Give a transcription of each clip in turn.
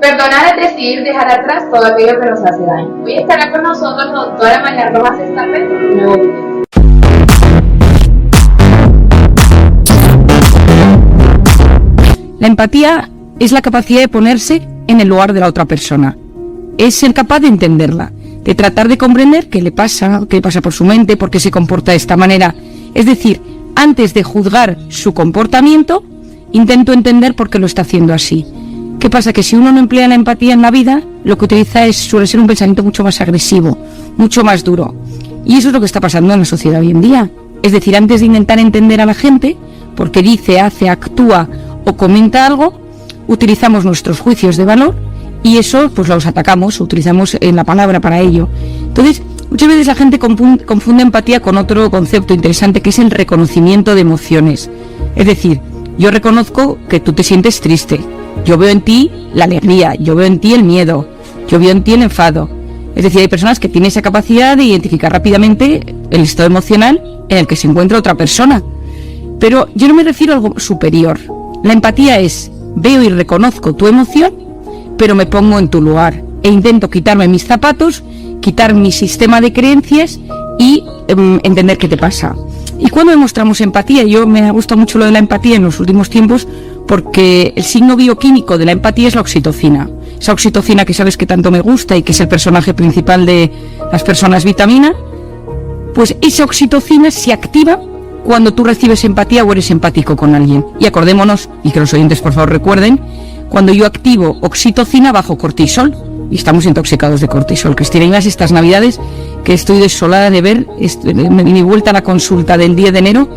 Perdonar es decidir dejar atrás todo aquello que nos hace daño. Hoy estará con nosotros la doctora María Rojas Estapé con un nuevo video. La empatía es la capacidad de ponerse en el lugar de la otra persona. Es ser capaz de entenderla, de tratar de comprender qué le pasa por su mente, por qué se comporta de esta manera. Es decir, antes de juzgar su comportamiento, intento entender por qué lo está haciendo así. ¿Qué pasa? Que si uno no emplea la empatía en la vida, lo que utiliza suele ser un pensamiento mucho más agresivo, mucho más duro. Y eso es lo que está pasando en la sociedad hoy en día. Es decir, antes de intentar entender a la gente, porque dice, hace, actúa o comenta algo, utilizamos nuestros juicios de valor y eso pues los atacamos, utilizamos la palabra para ello. Entonces, muchas veces la gente confunde empatía con otro concepto interesante que es el reconocimiento de emociones. Es decir, yo reconozco que tú te sientes triste, yo veo en ti la alegría, yo veo en ti el miedo, yo veo en ti el enfado. Es decir, hay personas que tienen esa capacidad de identificar rápidamente el estado emocional en el que se encuentra otra persona. Pero yo no me refiero a algo superior. La empatía es, veo y reconozco tu emoción, pero me pongo en tu lugar e intento quitarme mis zapatos, quitar mi sistema de creencias y entender qué te pasa. ¿Y cuándo demostramos empatía? Me ha gustado mucho lo de la empatía en los últimos tiempos porque el signo bioquímico de la empatía es la oxitocina. Esa oxitocina que sabes que tanto me gusta y que es el personaje principal de Las personas vitamina, pues esa oxitocina se activa cuando tú recibes empatía o eres empático con alguien. Y acordémonos, y que los oyentes por favor recuerden, cuando yo activo oxitocina bajo cortisol, y estamos intoxicados de cortisol. Cristina, y más estas navidades que estoy desolada de ver, mi vuelta a la consulta del 10 de enero,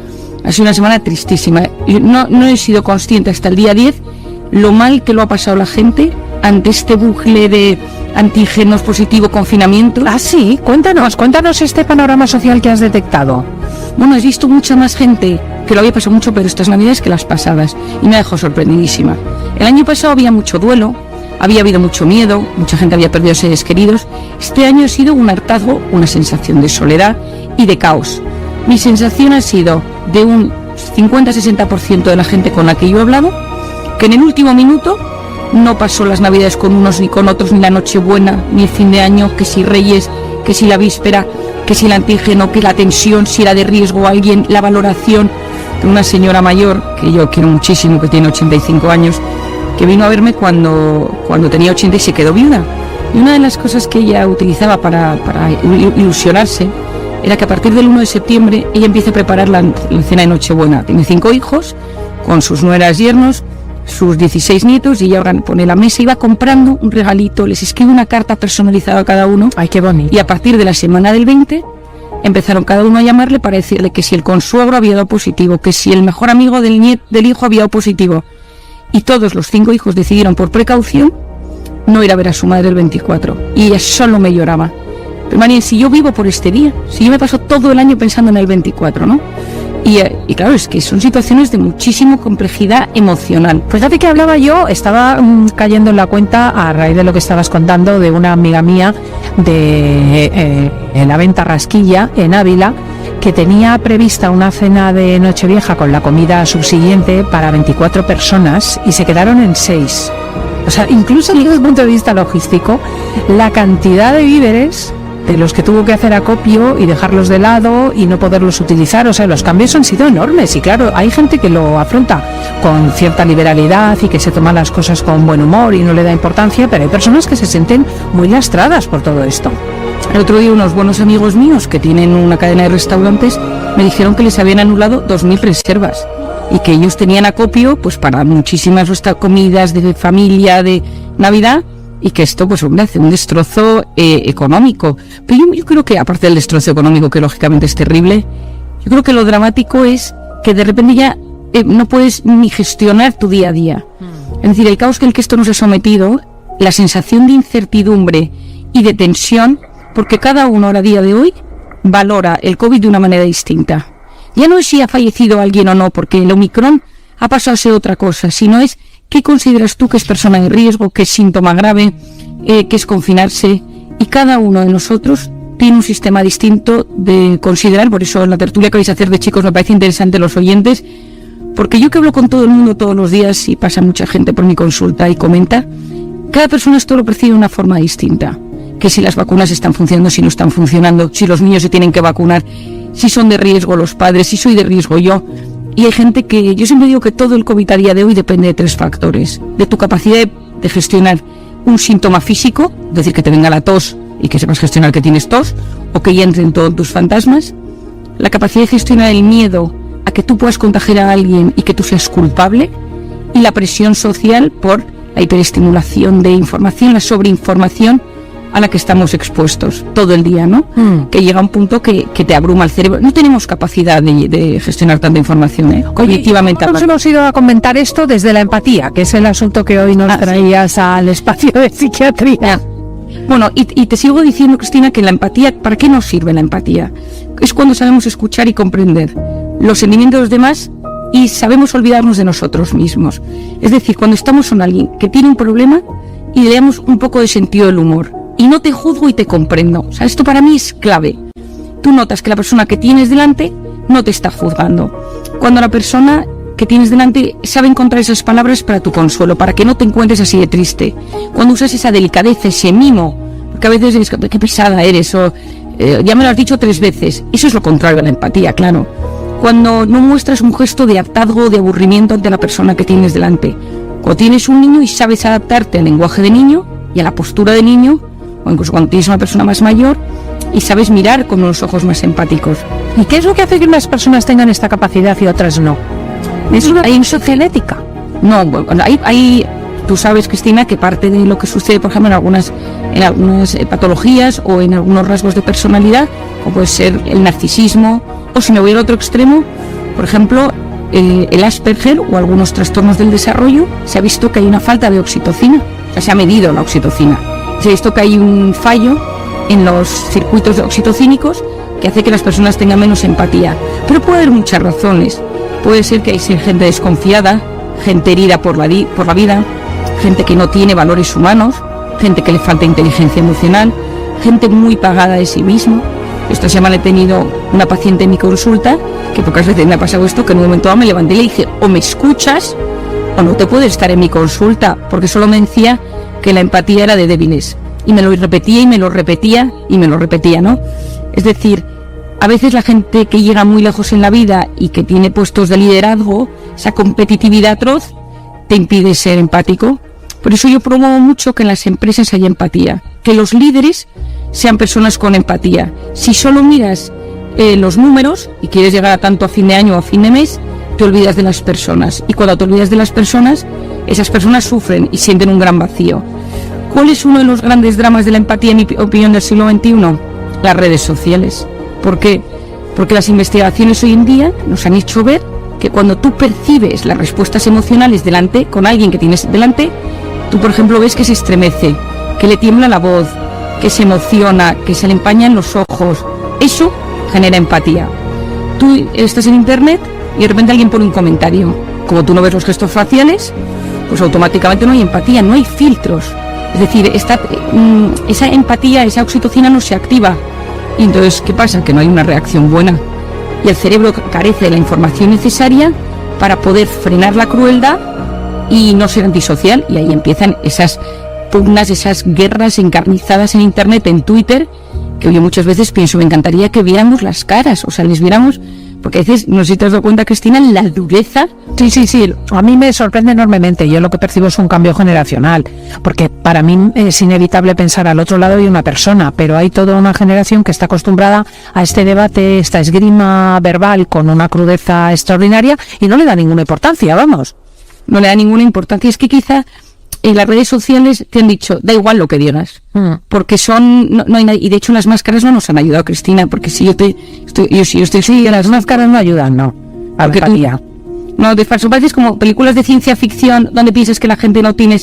ha sido una semana tristísima. No he sido consciente hasta el día 10 lo mal que lo ha pasado la gente ante este bucle de antígenos positivo, confinamiento. Ah, sí, cuéntanos este panorama social que has detectado. Bueno, he visto mucha más gente que lo había pasado mucho peor estas navidades que las pasadas y me dejó sorprendidísima. El año pasado había mucho duelo, había habido mucho miedo, mucha gente había perdido seres queridos. Este año ha sido un hartazgo, una sensación de soledad y de caos. Mi sensación ha sido de un 50-60% de la gente con la que yo he hablado, que en el último minuto no pasó las navidades con unos ni con otros, ni la Nochebuena, ni el fin de año, que si Reyes, que si la víspera, que si el antígeno, que la tensión, si era de riesgo alguien, la valoración de una señora mayor, que yo quiero muchísimo, que tiene 85 años, que vino a verme cuando tenía 80 y se quedó viuda. Y una de las cosas que ella utilizaba para ilusionarse era que a partir del 1 de septiembre ella empieza a preparar la cena de Nochebuena. Tiene 5 hijos, con sus nueras, yernos, sus 16 nietos, y ella pone la mesa y va comprando un regalito, les escribe una carta personalizada a cada uno. Ay, qué bonito. Y a partir de la semana del 20 empezaron cada uno a llamarle para decirle que si el consuegro había dado positivo, que si el mejor amigo del hijo había dado positivo. Y todos los 5 hijos decidieron por precaución no ir a ver a su madre el 24. Y ella solo me lloraba. Pero María, si yo vivo por este día, si yo me paso todo el año pensando en el 24, ¿no? Y claro, es que son situaciones de muchísima complejidad emocional. Pues fíjate que hablaba yo, estaba cayendo en la cuenta a raíz de lo que estabas contando de una amiga mía de la Venta Rasquilla en Ávila, que tenía prevista una cena de Nochevieja con la comida subsiguiente para 24 personas y se quedaron en 6. O sea, incluso desde el punto de vista logístico, la cantidad de víveres de los que tuvo que hacer acopio y dejarlos de lado y no poderlos utilizar, o sea, los cambios han sido enormes. Y claro, hay gente que lo afronta con cierta liberalidad y que se toma las cosas con buen humor y no le da importancia, pero hay personas que se sienten muy lastradas por todo esto. El otro día unos buenos amigos míos que tienen una cadena de restaurantes me dijeron que les habían anulado 2.000 reservas y que ellos tenían acopio pues para muchísimas comidas de familia, de Navidad, y que esto pues hombre hace un destrozo económico. Pero yo creo que aparte del destrozo económico, que lógicamente es terrible, yo creo que lo dramático es que de repente ya no puedes ni gestionar tu día a día. Es decir, el caos que esto nos ha sometido, la sensación de incertidumbre y de tensión, porque cada uno ahora a día de hoy valora el COVID de una manera distinta. Ya no es si ha fallecido alguien o no, porque el Omicron ha pasado a ser otra cosa, sino es qué consideras tú que es persona de riesgo, que es síntoma grave, que es confinarse, y cada uno de nosotros tiene un sistema distinto de considerar. Por eso la tertulia que vais a hacer de chicos me parece interesante, los oyentes, porque yo que hablo con todo el mundo todos los días y pasa mucha gente por mi consulta y comenta, cada persona esto lo percibe de una forma distinta. Que si las vacunas están funcionando, si no están funcionando, si los niños se tienen que vacunar, si son de riesgo los padres, si soy de riesgo yo. Y hay gente que, yo siempre digo que todo el COVID a día de hoy depende de 3 factores. De tu capacidad de gestionar un síntoma físico, es decir, que te venga la tos y que sepas gestionar que tienes tos, o que ya entren todos tus fantasmas. La capacidad de gestionar el miedo a que tú puedas contagiar a alguien y que tú seas culpable. Y la presión social por la hiperestimulación de información, la sobreinformación a la que estamos expuestos todo el día, ¿no? Que llega un punto que te abruma el cerebro. No tenemos capacidad de gestionar tanta información, cognitivamente. Nos hemos ido a comentar esto desde la empatía, que es el asunto que hoy nos traías al espacio de psiquiatría. Bueno, y te sigo diciendo, Cristina, que la empatía, ¿para qué nos sirve la empatía? Es cuando sabemos escuchar y comprender los sentimientos de los demás y sabemos olvidarnos de nosotros mismos. Es decir, cuando estamos con alguien que tiene un problema y le damos un poco de sentido del humor. Y no te juzgo y te comprendo. O sea, esto para mí es clave. Tú notas que la persona que tienes delante no te está juzgando. Cuando la persona que tienes delante sabe encontrar esas palabras para tu consuelo, para que no te encuentres así de triste. Cuando usas esa delicadeza, ese mimo, porque a veces dices, qué pesada eres, o ya me lo has dicho 3 veces. Eso es lo contrario a la empatía, claro. Cuando no muestras un gesto de hartazgo o de aburrimiento ante la persona que tienes delante. Cuando tienes un niño y sabes adaptarte al lenguaje de niño y a la postura de niño, o incluso cuando tienes una persona más mayor y sabes mirar con unos ojos más empáticos. ¿Y qué es lo que hace que unas personas tengan esta capacidad y otras no? ¿Es una genética? No, bueno, hay, tú sabes, Cristina, que parte de lo que sucede, por ejemplo, en algunas patologías o en algunos rasgos de personalidad, como puede ser el narcisismo, o si me voy al otro extremo, por ejemplo, el Asperger o algunos trastornos del desarrollo, se ha visto que hay una falta de oxitocina, o sea, se ha medido la oxitocina. Se ha visto que hay un fallo en los circuitos oxitocínicos que hace que las personas tengan menos empatía. Pero puede haber muchas razones. Puede ser que hay gente desconfiada, gente herida por la vida, gente que no tiene valores humanos, gente que le falta inteligencia emocional, gente muy pagada de sí mismo. Esta semana he tenido una paciente en mi consulta que pocas veces me ha pasado esto, que en un momento dado me levanté y le dije, o me escuchas o no te puedes estar en mi consulta, porque solo me decía que la empatía era de débiles. Y me lo repetía y me lo repetía y me lo repetía, ¿no? Es decir, a veces la gente que llega muy lejos en la vida y que tiene puestos de liderazgo, esa competitividad atroz, te impide ser empático. Por eso yo promuevo mucho que en las empresas haya empatía, que los líderes sean personas con empatía. Si solo miras los números y quieres llegar a tanto a fin de año o a fin de mes, te olvidas de las personas. Y cuando te olvidas de las personas, esas personas sufren y sienten un gran vacío. ¿Cuál es uno de los grandes dramas de la empatía, en mi opinión, del siglo XXI? Las redes sociales. ¿Por qué? Porque las investigaciones hoy en día nos han hecho ver que cuando tú percibes las respuestas emocionales con alguien que tienes delante, tú, por ejemplo, ves que se estremece, que le tiembla la voz, que se emociona, que se le empañan los ojos. Eso genera empatía. Tú estás en internet y de repente alguien pone un comentario. Como tú no ves los gestos faciales, pues automáticamente no hay empatía, no hay filtros. Es decir, esa empatía, esa oxitocina no se activa. Y entonces, ¿qué pasa? Que no hay una reacción buena. Y el cerebro carece de la información necesaria para poder frenar la crueldad y no ser antisocial. Y ahí empiezan esas pugnas, esas guerras encarnizadas en internet, en Twitter, que yo muchas veces pienso, me encantaría que viéramos las caras, o sea, les viéramos. Porque a veces, no sé si te has dado cuenta, Cristina, la dureza. Sí. A mí me sorprende enormemente. Yo lo que percibo es un cambio generacional. Porque para mí es inevitable pensar al otro lado de una persona. Pero hay toda una generación que está acostumbrada a este debate, esta esgrima verbal con una crudeza extraordinaria y no le da ninguna importancia, vamos. No le da ninguna importancia. Es que quizá en las redes sociales te han dicho, da igual lo que digas, porque no hay nadie, y de hecho las máscaras no nos han ayudado, Cristina, porque si yo estoy las máscaras no ayudan, no, a la empatía. No, de falso, pareces como películas de ciencia ficción donde piensas que la gente no tiene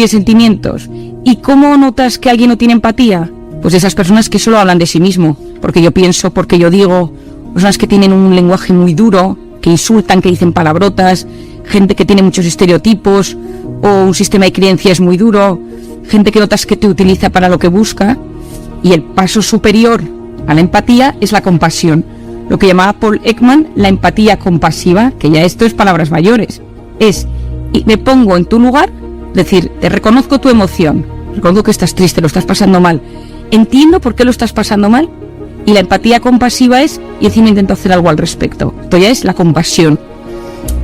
sentimientos. ¿Y cómo notas que alguien no tiene empatía? Pues esas personas que solo hablan de sí mismo, porque yo pienso, porque yo digo, personas que tienen un lenguaje muy duro, que insultan, que dicen palabrotas, gente que tiene muchos estereotipos o un sistema de creencias muy duro, gente que notas que te utiliza para lo que busca. Y el paso superior a la empatía es la compasión, lo que llamaba Paul Ekman la empatía compasiva, que ya esto es palabras mayores, es me pongo en tu lugar Es decir, te reconozco tu emoción, reconozco que estás triste, lo estás pasando mal, entiendo por qué lo estás pasando mal, y la empatía compasiva es, y encima intento hacer algo al respecto. Esto ya es la compasión,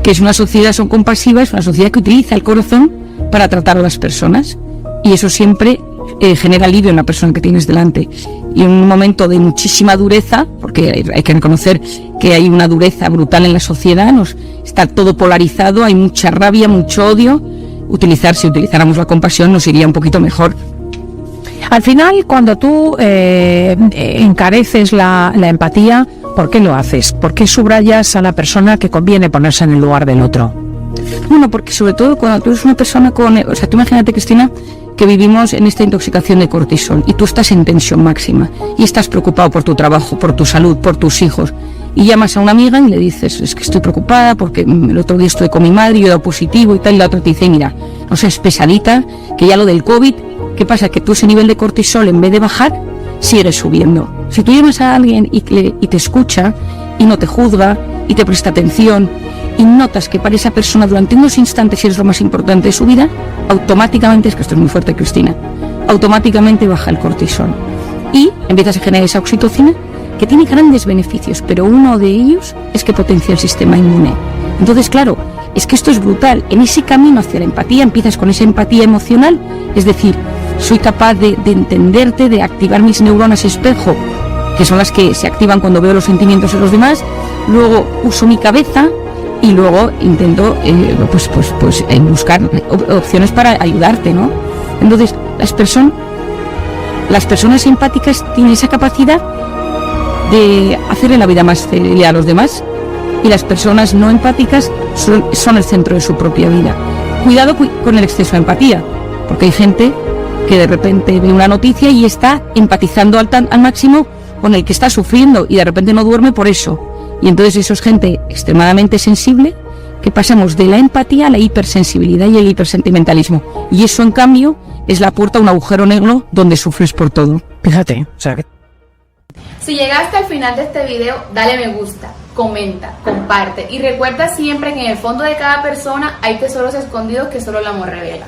que es una sociedad compasiva, es una sociedad que utiliza el corazón para tratar a las personas, y eso siempre genera alivio en la persona que tienes delante. Y en un momento de muchísima dureza, porque hay que reconocer que hay una dureza brutal en la sociedad, está todo polarizado, hay mucha rabia, mucho odio. Si utilizáramos la compasión nos iría un poquito mejor. Al final, cuando tú encareces la empatía, ¿por qué lo haces? ¿Por qué subrayas a la persona que conviene ponerse en el lugar del otro? Bueno, porque sobre todo cuando tú eres una persona tú imagínate, Cristina, que vivimos en esta intoxicación de cortisol y tú estás en tensión máxima y estás preocupado por tu trabajo, por tu salud, por tus hijos, y llamas a una amiga y le dices, es que estoy preocupada porque el otro día estuve con mi madre y yo he dado positivo y tal, y la otra te dice, mira, no seas pesadita, que ya lo del COVID, ¿qué pasa? Que tú ese nivel de cortisol, en vez de bajar, sigue subiendo. Si tú llamas a alguien y te escucha y no te juzga y te presta atención y notas que para esa persona durante unos instantes eres lo más importante de su vida, automáticamente, es que esto es muy fuerte, Cristina, automáticamente baja el cortisol y empiezas a generar esa oxitocina que tiene grandes beneficios, pero uno de ellos es que potencia el sistema inmune. Entonces, claro, es que esto es brutal. En ese camino hacia la empatía empiezas con esa empatía emocional, es decir, soy capaz de entenderte, de activar mis neuronas espejo, que son las que se activan cuando veo los sentimientos de los demás, luego uso mi cabeza y luego intento buscar opciones para ayudarte, ¿no? Entonces, las personas empáticas tienen esa capacidad de hacerle la vida más feliz a los demás, y las personas no empáticas son el centro de su propia vida. Cuidado con el exceso de empatía, porque hay gente que de repente ve una noticia y está empatizando al máximo con el que está sufriendo y de repente no duerme por eso. Y entonces eso es gente extremadamente sensible, que pasamos de la empatía a la hipersensibilidad y el hipersentimentalismo. Y eso, en cambio, es la puerta a un agujero negro donde sufres por todo. Fíjate, o sea que... Si llegaste al final de este video, dale me gusta, comenta, comparte y recuerda siempre que en el fondo de cada persona hay tesoros escondidos que solo el amor revela.